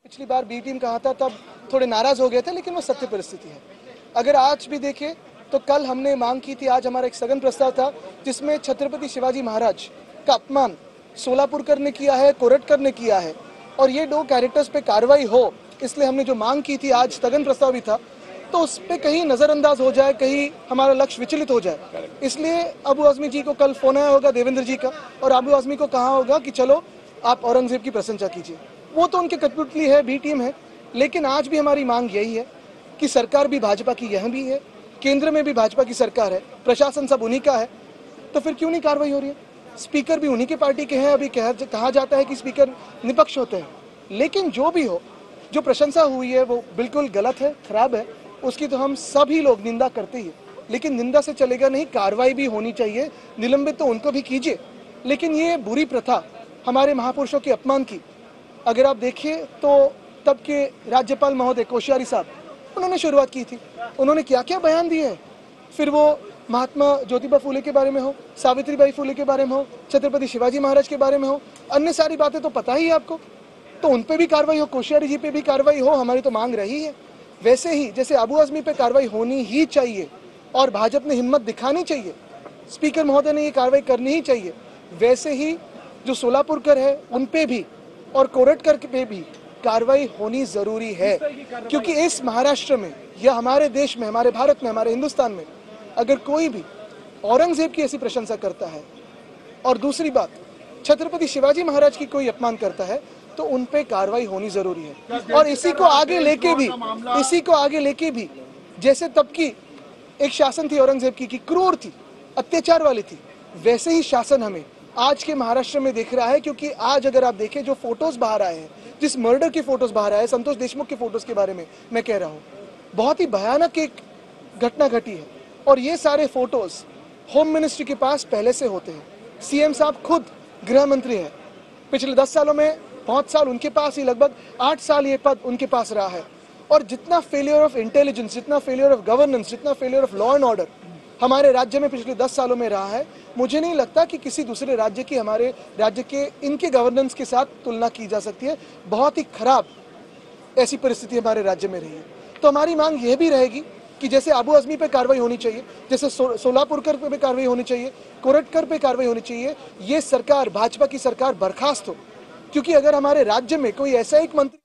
पिछली बार B team कहा था तब थोड़े नाराज हो गए थे, लेकिन वो सत्य परिस्थिति है। अगर आज भी देखें तो कल हमने मांग की थी, आज हमारा एक स्थगन प्रस्ताव था जिसमें छत्रपति शिवाजी महाराज का अपमान सोलापुरकर ने किया है, कोरटकर ने किया है, और ये दो कैरेक्टर्स पे कार्रवाई हो, इसलिए हमने जो मांग की थी, आज स्थगन प्रस्ताव भी था, तो उस पर कहीं नज़रअंदाज हो जाए, कहीं हमारा लक्ष्य विचलित हो जाए। इसलिए अबू आज़मी जी को कल फोन आया होगा देवेंद्र जी का, और अबू आज़मी को कहा होगा कि चलो आप औरंगजेब की प्रशंसा कीजिए। वो तो उनके कठपुतली है, बी टीम है, लेकिन आज भी हमारी मांग यही है कि सरकार भी भाजपा की यह भी है, केंद्र में भी भाजपा की सरकार है, प्रशासन सब उन्हीं का है, तो फिर क्यों नहीं कार्रवाई हो रही है? स्पीकर भी उन्हीं के पार्टी के हैं। अभी कहा जाता है कि स्पीकर निपक्ष होते हैं, लेकिन जो भी हो, जो प्रशंसा हुई है वो बिल्कुल गलत है, खराब है, उसकी तो हम सभी लोग निंदा करते ही, लेकिन निंदा से चलेगा नहीं, कार्रवाई भी होनी चाहिए। निलंबित तो उनको भी कीजिए, लेकिन ये बुरी प्रथा हमारे महापुरुषों के अपमान की अगर आप देखिए तो तब के राज्यपाल महोदय कोश्यारी साहब, उन्होंने शुरुआत की थी। उन्होंने क्या क्या बयान दिए हैं, फिर वो महात्मा ज्योतिबा फूले के बारे में हो, सावित्रीबाई फूले के बारे में हो, छत्रपति शिवाजी महाराज के बारे में हो, अन्य सारी बातें तो पता ही है आपको, तो उन पे भी कार्रवाई हो, कोश्यारी जी पे भी कार्रवाई हो, हमारी तो मांग रही है। वैसे ही जैसे अबू आज़मी पे कार्रवाई होनी ही चाहिए और भाजपा ने हिम्मत दिखानी चाहिए, स्पीकर महोदय ने ये कार्रवाई करनी ही चाहिए, वैसे ही जो सोलापुरकर है उन पे भी और कोरटकर पे भी कार्रवाई होनी जरूरी है। क्योंकि इस महाराष्ट्र में या हमारे देश में, हमारे भारत में, हमारे हिंदुस्तान में अगर कोई भी औरंगजेब की ऐसी प्रशंसा करता है और दूसरी बात छत्रपति शिवाजी महाराज की कोई अपमान करता है, तो उन पे कार्रवाई होनी जरूरी है। और इसी को आगे लेके भी जैसे तब की एक शासन थी औरंगजेब की क्रूर थी, अत्याचार वाली थी, वैसे ही शासन हमें आज के महाराष्ट्र में देख रहा है। क्योंकि आज अगर आप देखें जो फोटोज बाहर आए हैं, जिस मर्डर के फोटोज बाहर आए हैं, संतोष देशमुख के फोटोज के बारे में मैं कह रहा हूँ, बहुत ही भयानक एक घटना घटी है। और ये सारे फोटोज होम मिनिस्ट्री के पास पहले से होते हैं। सीएम साहब खुद गृह मंत्री है, पिछले 10 सालों में बहुत साल उनके पास ही, लगभग 8 साल ये पद उनके पास रहा है। और जितना फेलियर ऑफ इंटेलिजेंस, जितना फेलियर ऑफ गवर्नेंस, जितना failure of law and order हमारे राज्य में पिछले 10 सालों में रहा है, मुझे नहीं लगता कि किसी दूसरे राज्य की हमारे राज्य के इनके गवर्नेंस के साथ तुलना की जा सकती है। बहुत ही खराब ऐसी परिस्थिति हमारे राज्य में रही है। तो हमारी मांग यह भी रहेगी कि जैसे अबू आज़मी पे कार्रवाई होनी चाहिए, जैसे सोलापुरकर पे कार्रवाई होनी चाहिए, कोरटकर पे कार्रवाई होनी चाहिए, ये सरकार, भाजपा की सरकार बर्खास्त हो। क्योंकि अगर हमारे राज्य में कोई ऐसा एक मंत्री